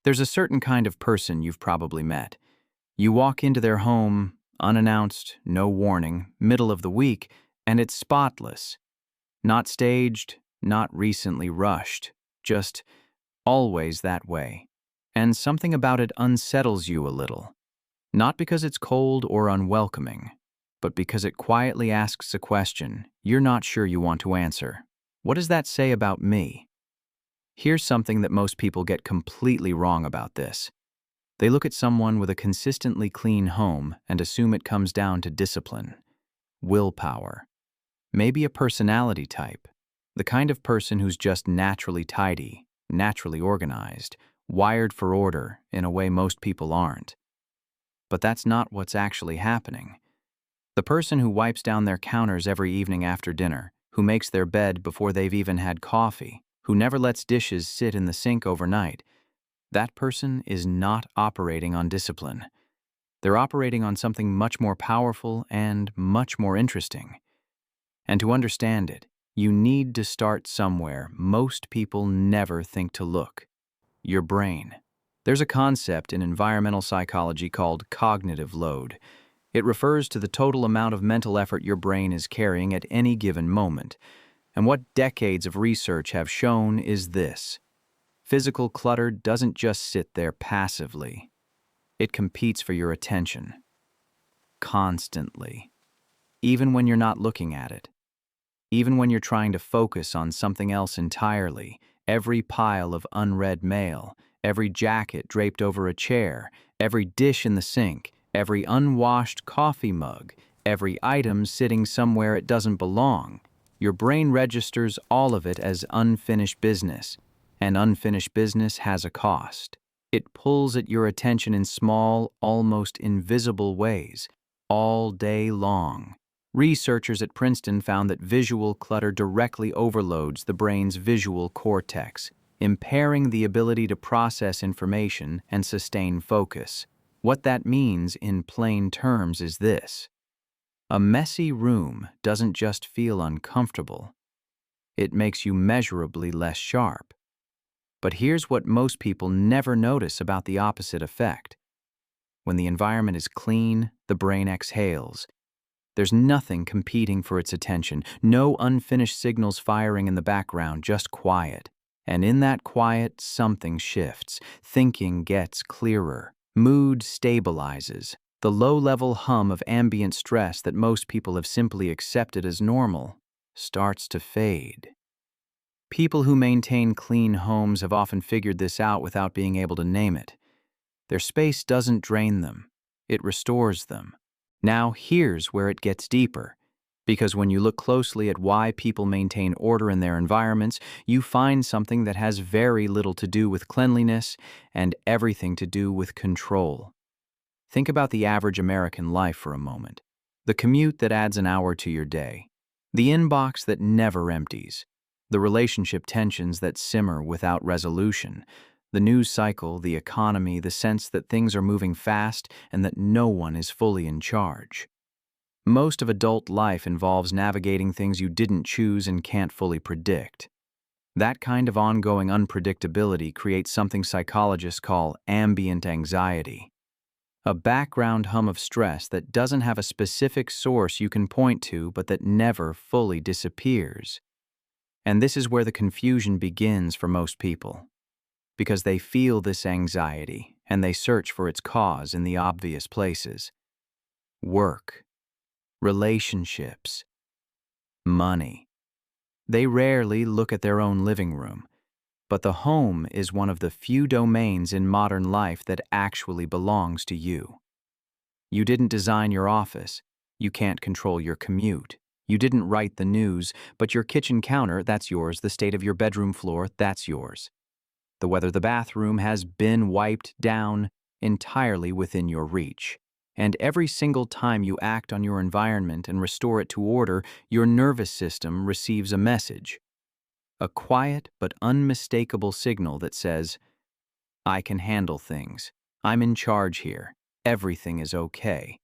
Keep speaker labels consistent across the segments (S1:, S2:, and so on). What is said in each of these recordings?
S1: There's a certain kind of person you've probably met. You walk into their home, unannounced, no warning, middle of the week, and it's spotless. Not staged, not recently rushed, just always that way. And something about it unsettles you a little. Not because it's cold or unwelcoming, but because it quietly asks a question you're not sure you want to answer. What does that say about me? Here's something that most people get completely wrong about this. They look at someone with a consistently clean home and assume it comes down to discipline, willpower, maybe a personality type, the kind of person who's just naturally tidy, naturally organized, wired for order in a way most people aren't. But that's not what's actually happening. The person who wipes down their counters every evening after dinner, who makes their bed before they've even had coffee, who never lets dishes sit in the sink overnight, that person is not operating on discipline. They're operating on something much more powerful and much more interesting. And to understand it, you need to start somewhere most people never think to look: your brain. There's a concept in environmental psychology called cognitive load. It refers to the total amount of mental effort your brain is carrying at any given moment. And what decades of research have shown is this: physical clutter doesn't just sit there passively. It competes for your attention. Constantly. Even when you're not looking at it. Even when you're trying to focus on something else entirely, every pile of unread mail, every jacket draped over a chair, every dish in the sink, every unwashed coffee mug, every item sitting somewhere it doesn't belong, your brain registers all of it as unfinished business. And unfinished business has a cost. It pulls at your attention in small, almost invisible ways, all day long. Researchers at Princeton found that visual clutter directly overloads the brain's visual cortex, impairing the ability to process information and sustain focus. What that means in plain terms is this: a messy room doesn't just feel uncomfortable, it makes you measurably less sharp. But here's what most people never notice about the opposite effect. When the environment is clean, the brain exhales. There's nothing competing for its attention, no unfinished signals firing in the background, just quiet. And in that quiet, something shifts. Thinking gets clearer. Mood stabilizes. The low-level hum of ambient stress that most people have simply accepted as normal starts to fade. People who maintain clean homes have often figured this out without being able to name it. Their space doesn't drain them. It restores them. Now here's where it gets deeper. Because when you look closely at why people maintain order in their environments, you find something that has very little to do with cleanliness and everything to do with control. Think about the average American life for a moment. The commute that adds an hour to your day. The inbox that never empties. The relationship tensions that simmer without resolution, the news cycle, the economy, the sense that things are moving fast and that no one is fully in charge. Most of adult life involves navigating things you didn't choose and can't fully predict. That kind of ongoing unpredictability creates something psychologists call ambient anxiety. A background hum of stress that doesn't have a specific source you can point to but that never fully disappears. And this is where the confusion begins for most people, because they feel this anxiety and they search for its cause in the obvious places: work, relationships, money. They rarely look at their own living room, but the home is one of the few domains in modern life that actually belongs to you. You didn't design your office, you can't control your commute. You didn't write the news, but your kitchen counter, that's yours. The state of your bedroom floor, that's yours. The whether the bathroom has been wiped down, entirely within your reach. And every single time you act on your environment and restore it to order, your nervous system receives a message. A quiet but unmistakable signal that says, I can handle things. I'm in charge here. Everything is okay.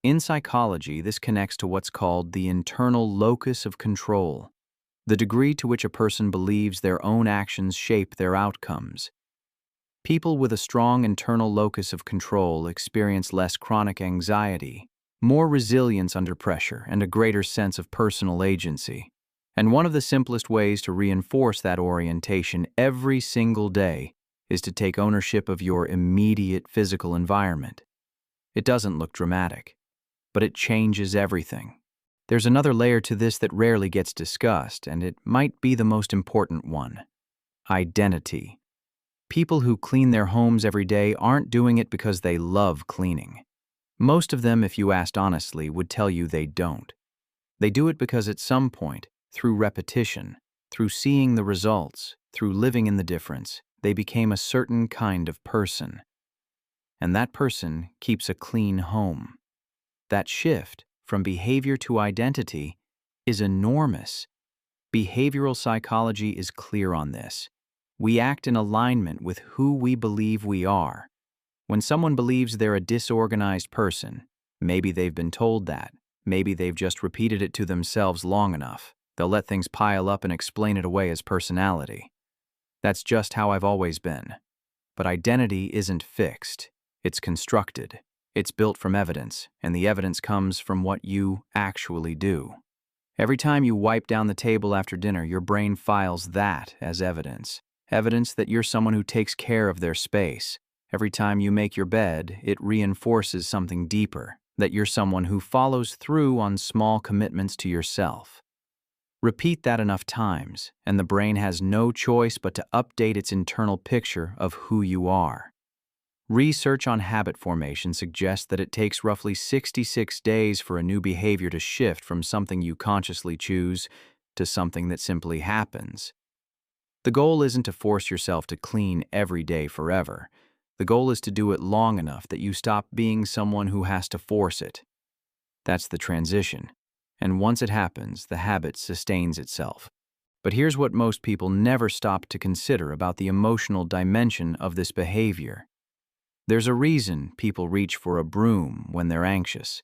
S1: In psychology, this connects to what's called the internal locus of control, the degree to which a person believes their own actions shape their outcomes. People with a strong internal locus of control experience less chronic anxiety, more resilience under pressure, and a greater sense of personal agency. And one of the simplest ways to reinforce that orientation every single day is to take ownership of your immediate physical environment. It doesn't look dramatic, but it changes everything. There's another layer to this that rarely gets discussed, and it might be the most important one: identity. People who clean their homes every day aren't doing it because they love cleaning. Most of them, if you asked honestly, would tell you they don't. They do it because at some point, through repetition, through seeing the results, through living in the difference, they became a certain kind of person. And that person keeps a clean home. That shift from behavior to identity is enormous. Behavioral psychology is clear on this. We act in alignment with who we believe we are. When someone believes they're a disorganized person, maybe they've been told that, maybe they've just repeated it to themselves long enough, they'll let things pile up and explain it away as personality. That's just how I've always been. But identity isn't fixed. It's constructed. It's built from evidence, and the evidence comes from what you actually do. Every time you wipe down the table after dinner, your brain files that as evidence. Evidence that you're someone who takes care of their space. Every time you make your bed, it reinforces something deeper, that you're someone who follows through on small commitments to yourself. Repeat that enough times, and the brain has no choice but to update its internal picture of who you are. Research on habit formation suggests that it takes roughly 66 days for a new behavior to shift from something you consciously choose to something that simply happens. The goal isn't to force yourself to clean every day forever. The goal is to do it long enough that you stop being someone who has to force it. That's the transition. And once it happens, the habit sustains itself. But here's what most people never stop to consider about the emotional dimension of this behavior. There's a reason people reach for a broom when they're anxious.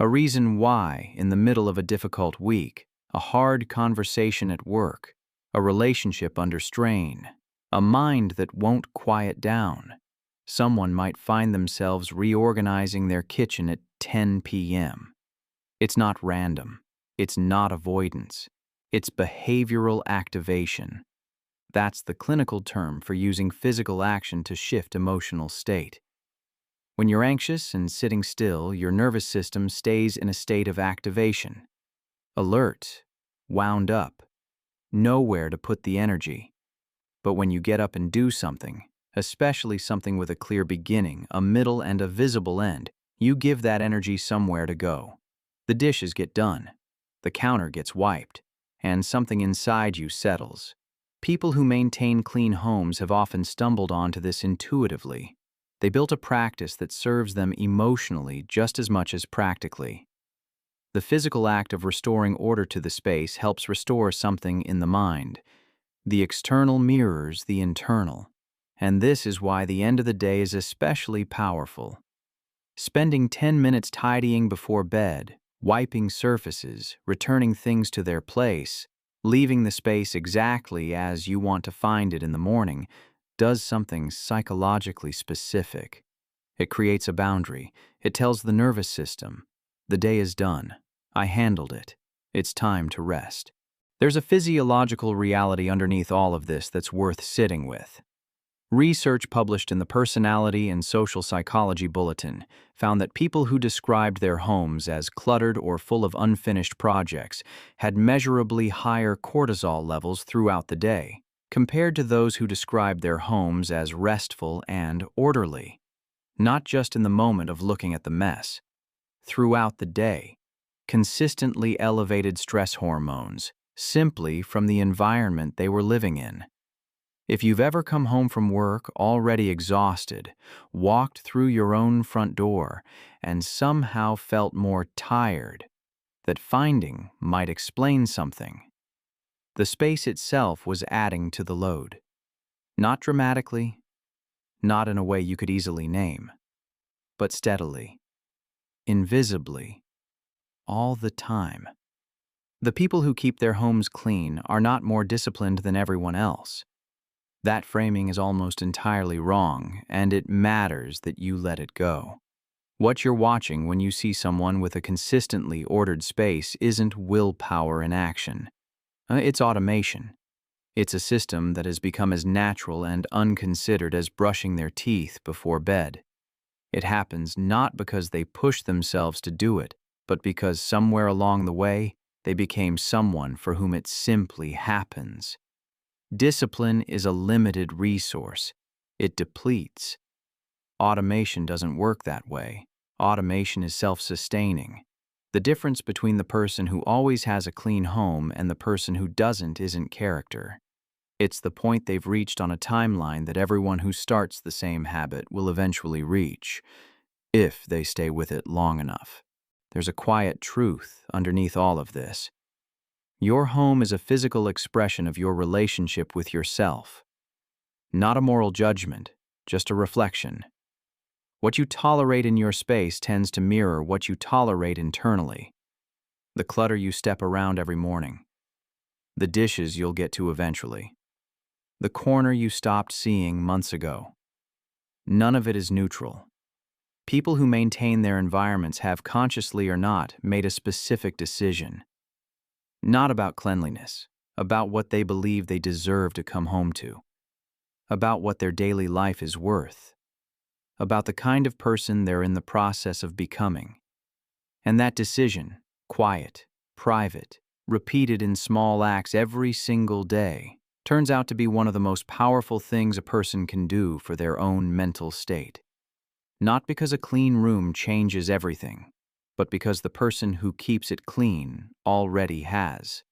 S1: A reason why, in the middle of a difficult week, a hard conversation at work, a relationship under strain, a mind that won't quiet down, someone might find themselves reorganizing their kitchen at 10 p.m. It's not random. It's not avoidance. It's behavioral activation. That's the clinical term for using physical action to shift emotional state. When you're anxious and sitting still, your nervous system stays in a state of activation. Alert, wound up, nowhere to put the energy. But when you get up and do something, especially something with a clear beginning, a middle, and a visible end, you give that energy somewhere to go. The dishes get done, the counter gets wiped, and something inside you settles. People who maintain clean homes have often stumbled onto this intuitively. They built a practice that serves them emotionally just as much as practically. The physical act of restoring order to the space helps restore something in the mind. The external mirrors the internal. And this is why the end of the day is especially powerful. Spending 10 minutes tidying before bed, wiping surfaces, returning things to their place, leaving the space exactly as you want to find it in the morning, does something psychologically specific. It creates a boundary. It tells the nervous system, the day is done. I handled it. It's time to rest. There's a physiological reality underneath all of this that's worth sitting with. Research published in the Personality and Social Psychology Bulletin found that people who described their homes as cluttered or full of unfinished projects had measurably higher cortisol levels throughout the day, compared to those who described their homes as restful and orderly. Not just in the moment of looking at the mess. Throughout the day, consistently elevated stress hormones, simply from the environment they were living in. If you've ever come home from work already exhausted, walked through your own front door, and somehow felt more tired, that finding might explain something. The space itself was adding to the load. Not dramatically, not in a way you could easily name, but steadily, invisibly, all the time. The people who keep their homes clean are not more disciplined than everyone else. That framing is almost entirely wrong, and it matters that you let it go. What you're watching when you see someone with a consistently ordered space isn't willpower in action. It's automation. It's a system that has become as natural and unconsidered as brushing their teeth before bed. It happens not because they push themselves to do it, but because somewhere along the way, they became someone for whom it simply happens. Discipline is a limited resource. It depletes. Automation doesn't work that way. Automation is self-sustaining. The difference between the person who always has a clean home and the person who doesn't isn't character. It's the point they've reached on a timeline that everyone who starts the same habit will eventually reach, if they stay with it long enough. There's a quiet truth underneath all of this. Your home is a physical expression of your relationship with yourself. Not a moral judgment, just a reflection. What you tolerate in your space tends to mirror what you tolerate internally. The clutter you step around every morning. The dishes you'll get to eventually. The corner you stopped seeing months ago. None of it is neutral. People who maintain their environments have, consciously or not, made a specific decision. Not about cleanliness, about what they believe they deserve to come home to. About what their daily life is worth. About the kind of person they're in the process of becoming. And that decision, quiet, private, repeated in small acts every single day, turns out to be one of the most powerful things a person can do for their own mental state. Not because a clean room changes everything, but because the person who keeps it clean already has.